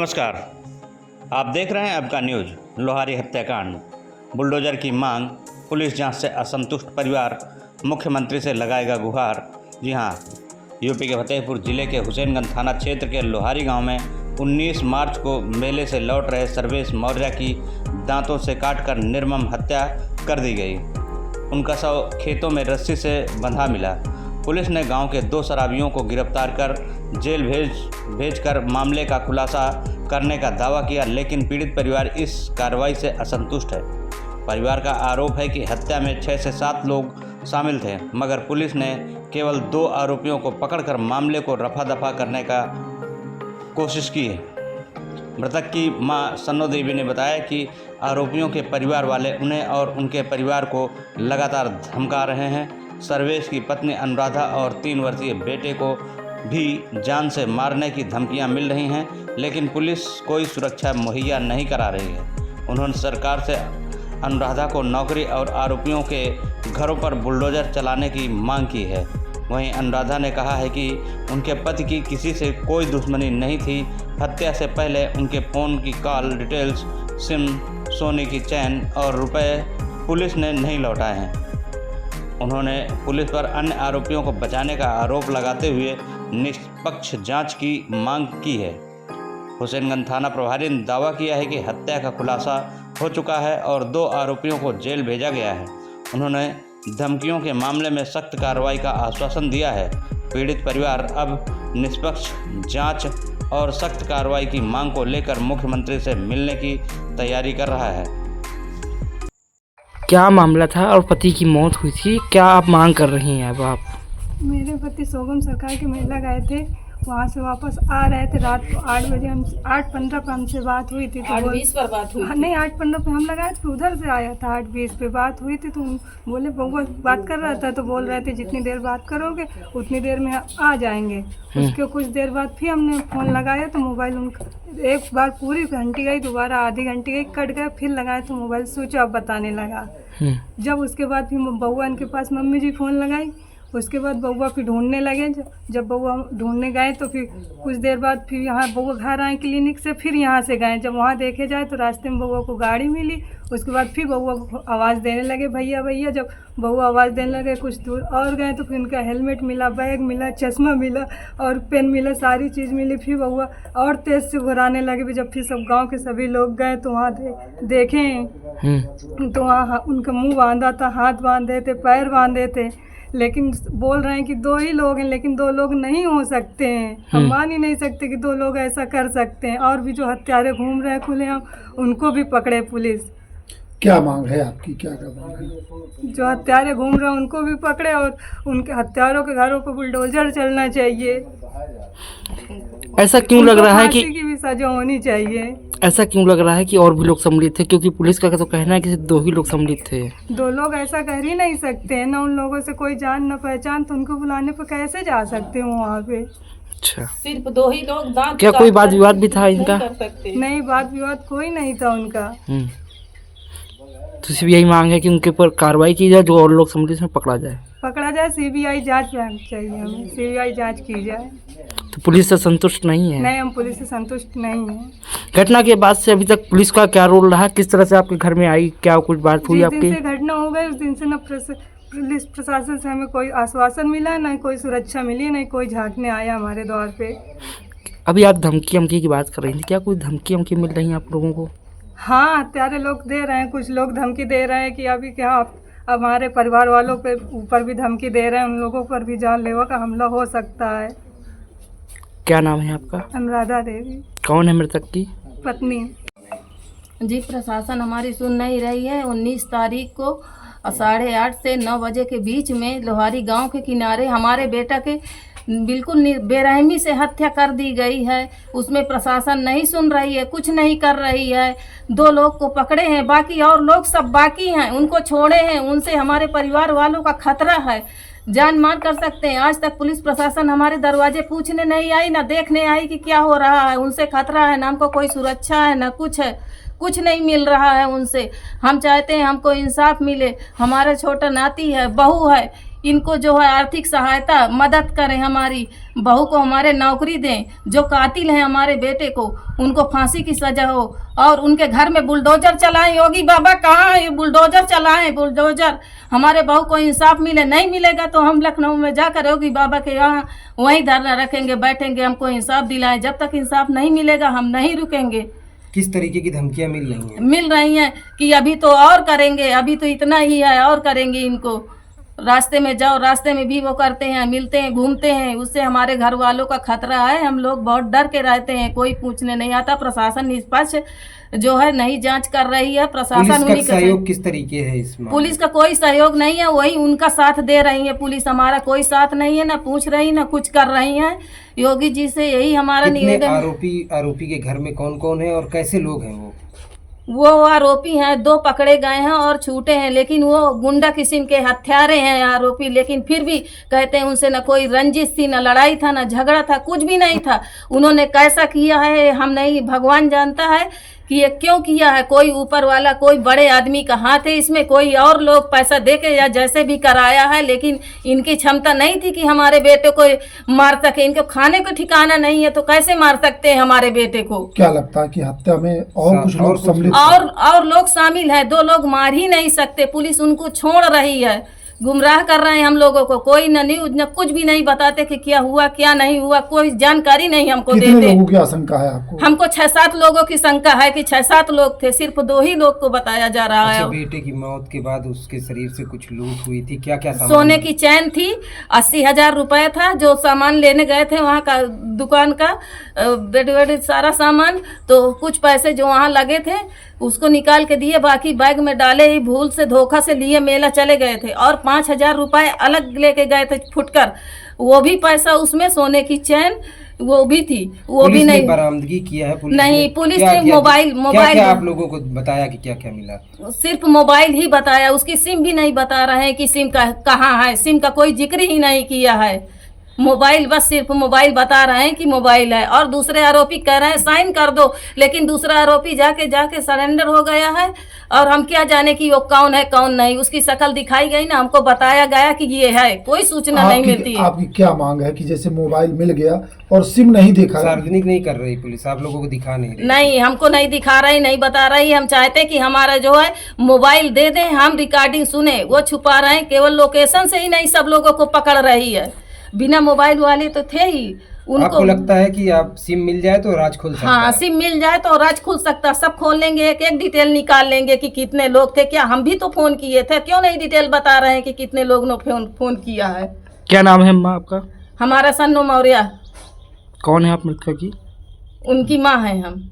नमस्कार, आप देख रहे हैं आपका न्यूज़। लोहारी हत्याकांड, बुलडोजर की मांग, पुलिस जांच से असंतुष्ट परिवार, मुख्यमंत्री से लगाएगा गुहार। जी हां, यूपी के फतेहपुर जिले के हुसैनगंज थाना क्षेत्र के लोहारी गांव में 19 मार्च को मेले से लौट रहे सर्वेश मौर्य की दांतों से काटकर निर्मम हत्या कर दी गई। उनका शव खेतों में रस्सी से बंधा मिला। पुलिस ने गांव के 2 शराबियों को गिरफ्तार कर जेल भेजकर मामले का खुलासा करने का दावा किया, लेकिन पीड़ित परिवार इस कार्रवाई से असंतुष्ट है। परिवार का आरोप है कि हत्या में 6 से 7 लोग शामिल थे, मगर पुलिस ने केवल 2 आरोपियों को पकड़कर मामले को रफा दफा करने का कोशिश की है। मृतक की मां सन्नो देवी ने बताया कि आरोपियों के परिवार वाले उन्हें और उनके परिवार को लगातार धमका रहे हैं। सर्वेश की पत्नी अनुराधा और 3 वर्षीय बेटे को भी जान से मारने की धमकियां मिल रही हैं, लेकिन पुलिस कोई सुरक्षा मुहैया नहीं करा रही है। उन्होंने सरकार से अनुराधा को नौकरी और आरोपियों के घरों पर बुलडोजर चलाने की मांग की है। वहीं अनुराधा ने कहा है कि उनके पति की किसी से कोई दुश्मनी नहीं थी। हत्या से पहले उनके फ़ोन की कॉल डिटेल्स, सिम, सोने की चैन और रुपए पुलिस ने नहीं लौटाए हैं। उन्होंने पुलिस पर अन्य आरोपियों को बचाने का आरोप लगाते हुए निष्पक्ष जांच की मांग की है। हुसैनगंज थाना प्रभारी ने दावा किया है कि हत्या का खुलासा हो चुका है और 2 आरोपियों को जेल भेजा गया है। उन्होंने धमकियों के मामले में सख्त कार्रवाई का आश्वासन दिया है। पीड़ित परिवार अब निष्पक्ष जांच और सख्त कार्रवाई की मांग को लेकर मुख्यमंत्री से मिलने की तैयारी कर रहा है। क्या मामला था और पति की मौत हुई थी, क्या आप मांग कर रही हैं अब आप? मेरे पति सोगम सरकार के मेला गए थे, वहाँ से वापस आ रहे थे रात को 8 बजे। हम 8:15 पर हमसे बात हुई थी, तो 8:20 पर बात हुई? नहीं, 8:15 पे हम लगाए थे, उधर से आया था। 8:20 पे बात हुई थी, तो बोले बउआ बात कर रहा था, तो बोल रहे थे जितनी देर बात करोगे उतनी देर में आ जाएंगे। उसके कुछ देर बाद फिर हमने फ़ोन लगाया तो मोबाइल उनका एक बार पूरी घंटी गई, दोबारा आधी घंटी गई, कट गया, फिर लगाया तो मोबाइल स्विच ऑफ बताने लगा। जब उसके बाद फिर बउआ इनके पास मम्मी जी फ़ोन लगाई, उसके बाद बउआ फिर ढूंढने लगे। जब बउआ ढूंढने गए तो फिर कुछ देर बाद फिर यहाँ बउआ घर आए क्लिनिक से, फिर यहाँ से गए। जब वहाँ देखे जाए तो रास्ते में बउआ को गाड़ी मिली। उसके बाद फिर बउआ आवाज़ देने लगे, भैया भैया। जब बउआ आवाज़ देने लगे कुछ दूर और गए तो फिर उनका हेलमेट मिला, बैग मिला, चश्मा मिला और पेन मिला, सारी चीज़ मिली। फिर बउआ और तेज़ से घुराने लगे। जब फिर सब गाँव के सभी लोग गए तो वहाँ देखें तो वहाँ उनका मुँह बांधा था, हाथ बांधे थे, पैर बांधे थे, लेकिन बोल रहे हैं कि 2 ही लोग हैं, लेकिन 2 लोग नहीं हो सकते हैं। हम मान ही नहीं सकते कि 2 लोग ऐसा कर सकते हैं। और भी जो हत्यारे घूम रहे हैं खुलेआम, उनको भी पकड़े पुलिस। क्या मांग है आपकी, क्या मांग है? जो हत्यारे घूम रहे हैं उनको भी पकड़े और उनके हत्यारों के घरों पर बुलडोजर चलना चाहिए। ऐसा क्यों लग रहा है कि फांसी की भी सजा होनी चाहिए? ऐसा क्यों लग रहा है कि और भी लोग सम्मिलित थे, क्योंकि पुलिस का तो कहना है कि 2 ही लोग सम्मिलित थे। 2 लोग ऐसा कर ही नहीं सकते हैं ना। उन लोगों से कोई जान न पहचान, तो उनको बुलाने पर कैसे जा सकते हो वहाँ पे? अच्छा, सिर्फ 2 ही लोग दांत क्या कोई वाद विवाद भी था इनका? नहीं, वाद विवाद कोई नहीं था उनका। तो सिर्फ यही मांग है कि उनके ऊपर कार्रवाई की जाए, जो और लोग सम्मिलित में पकड़ा जाए। CBI जांच चाहिए हमें, CBI जांच की जाए। तो पुलिस से संतुष्ट नहीं है? नहीं, हम पुलिस से संतुष्ट नहीं हैं। घटना के बाद से अभी तक पुलिस का क्या रोल रहा, किस तरह से आपके घर में आई, क्या कुछ बात हुई आपकी? जिस दिन से घटना हो गई उस दिन से न पुलिस प्रशासन से हमें कोई आश्वासन मिला, न कोई सुरक्षा मिली, न कोई झांकने आया हमारे द्वार पे। अभी आप धमकी की बात कर रही थी, क्या कोई धमकी मिल रही है आप लोगों को? हाँ, हत्यारे लोग दे रहे हैं, कुछ लोग धमकी दे रहे हैं कि अभी क्या अब हमारे परिवार वालों पे ऊपर भी धमकी दे रहे हैं, उन लोगों पर भी जानलेवा का हमला हो सकता है। क्या नाम है आपका? अनुराधा देवी। कौन है मृतक की पत्नी? जी, प्रशासन हमारी सुन नहीं रही है। 19 तारीख को 8:30 से 9 बजे के बीच में लोहारी गांव के किनारे हमारे बेटा के बिल्कुल बेरहमी से हत्या कर दी गई है। उसमें प्रशासन नहीं सुन रही है, कुछ नहीं कर रही है। 2 लोग को पकड़े हैं, बाकी और लोग सब बाकी हैं, उनको छोड़े हैं। उनसे हमारे परिवार वालों का खतरा है, जान मार कर सकते हैं। आज तक पुलिस प्रशासन हमारे दरवाजे पूछने नहीं आई, ना देखने आई कि क्या हो रहा है। उनसे खतरा है, ना हमको कोई सुरक्षा है, ना कुछ है, कुछ नहीं मिल रहा है उनसे। हम चाहते हैं हमको इंसाफ मिले। हमारा छोटा नाती है, बहू है, इनको जो है आर्थिक सहायता मदद करें, हमारी बहू को हमारे नौकरी दें, जो कातिल हैं हमारे बेटे को उनको फांसी की सजा हो, और उनके घर में बुलडोजर चलाएं। योगी बाबा कहाँ है? बुलडोजर चलाएं, बुलडोजर। हमारे बहू को इंसाफ मिले, नहीं मिलेगा तो हम लखनऊ में जाकर योगी बाबा के यहाँ वहीं धरना रखेंगे, बैठेंगे, हमको इंसाफ दिलाएं। जब तक इंसाफ नहीं मिलेगा हम नहीं रुकेंगे। किस तरीके की धमकियां मिल रही हैं? मिल रही हैं कि अभी तो और करेंगे, अभी तो इतना ही है और करेंगे। इनको रास्ते में जाओ, रास्ते में भी वो करते हैं, मिलते हैं, घूमते हैं। उससे हमारे घर वालों का खतरा है, हम लोग बहुत डर के रहते हैं। कोई पूछने नहीं आता। प्रशासन निष्पक्ष जो है नहीं जांच कर रही है। प्रशासन पुलिस का सहयोग किस तरीके है इसमें? पुलिस का कोई सहयोग नहीं है, वही उनका साथ दे रही है पुलिस। हमारा कोई साथ नहीं है, ना पूछ रही ना कुछ कर रही है। योगी जी से यही हमारा निवेदन है। आरोपी के घर में कौन कौन है और कैसे लोग हैं? वो आरोपी हैं, 2 पकड़े गए हैं और छूटे हैं, लेकिन वो गुंडा किस्म के हत्यारे हैं आरोपी। लेकिन फिर भी कहते हैं उनसे न कोई रंजिश थी, न लड़ाई था, न झगड़ा था, कुछ भी नहीं था। उन्होंने कैसा किया है हम नहीं, भगवान जानता है कि ये क्यों किया है। कोई ऊपर वाला, कोई बड़े आदमी का हाथ है इसमें, कोई और लोग पैसा दे के या जैसे भी कराया है। लेकिन इनकी क्षमता नहीं थी कि हमारे बेटे को मार सके। इनको खाने को ठिकाना नहीं है तो कैसे मार सकते हैं हमारे बेटे को? क्या लगता है कि हत्या में और कुछ लोग सम्मिलित और लोग शामिल हैं? 2 लोग मार ही नहीं सकते। पुलिस उनको छोड़ रही है, गुमराह कर रहे हैं हम लोगों को। कोई न न्यूज न कुछ भी नहीं बताते कि क्या हुआ क्या नहीं हुआ, कोई जानकारी नहीं हमको देते। कितने लोगों की आशंका है आपको? हमको 6-7 लोगों की शंका है कि 6-7 लोग थे, सिर्फ 2 ही लोग को बताया जा रहा है। बेटे की मौत के बाद उसके शरीर से कुछ लूट हुई थी, क्या क्या सामान? सोने की चैन थी, 80,000 रुपए था जो सामान लेने गए थे वहाँ का दुकान का, बेड सारा सामान। तो कुछ पैसे जो वहाँ लगे थे उसको निकाल के दिए, बाकी बैग में डाले ही भूल से धोखा से लिए मेला चले गए थे। और 5,000 रुपए अलग लेके गए थे फुटकर, वो भी पैसा उसमें, सोने की चैन वो भी थी, वो भी नहीं बरामदगी किया है पुलिस नहीं। पुलिस ने मोबाइल क्या आप लोगों को बताया कि क्या क्या मिला? सिर्फ मोबाइल ही बताया, उसकी सिम भी नहीं बता रहे हैं कि सिम का कहाँ है। सिम का कोई जिक्र ही नहीं किया है। मोबाइल, बस सिर्फ मोबाइल बता रहे हैं कि मोबाइल है। और दूसरे आरोपी कह रहे हैं साइन कर दो, लेकिन दूसरा आरोपी जाके सरेंडर हो गया है। और हम क्या जाने कि वो कौन है कौन नहीं। उसकी शक्ल दिखाई गई ना, हमको बताया गया कि ये है, कोई सूचना नहीं मिलती है। आपकी क्या मांग है कि जैसे मोबाइल मिल गया और सिम नहीं देखा, सार्वजनिक नहीं कर रही पुलिस, आप लोगों को दिखा नहीं रही? नहीं, हमको नहीं दिखा रही, नहीं बता रही। हम चाहते हैं कि हमारा जो है मोबाइल दे दें, हम रिकॉर्डिंग सुने। वो छुपा रहे हैं, केवल लोकेशन से ही नहीं सब लोगों को पकड़ रही है। बिना मोबाइल वाले तो थे ही। आपको लगता है कि आप सिम मिल जाए तो राज खुल सकता है? हाँ, सिम मिल जाए तो राज खुल सकता। सब खोल लेंगे, एक एक डिटेल निकाल लेंगे कि कितने लोग थे, क्या हम भी तो फोन किए थे। क्यों नहीं डिटेल बता रहे हैं कि कितने लोग ने फोन किया है? क्या नाम है माँ आपका? हमारा सन्नू मौर्य। कौन है आप मृतका की? उनकी माँ है हम।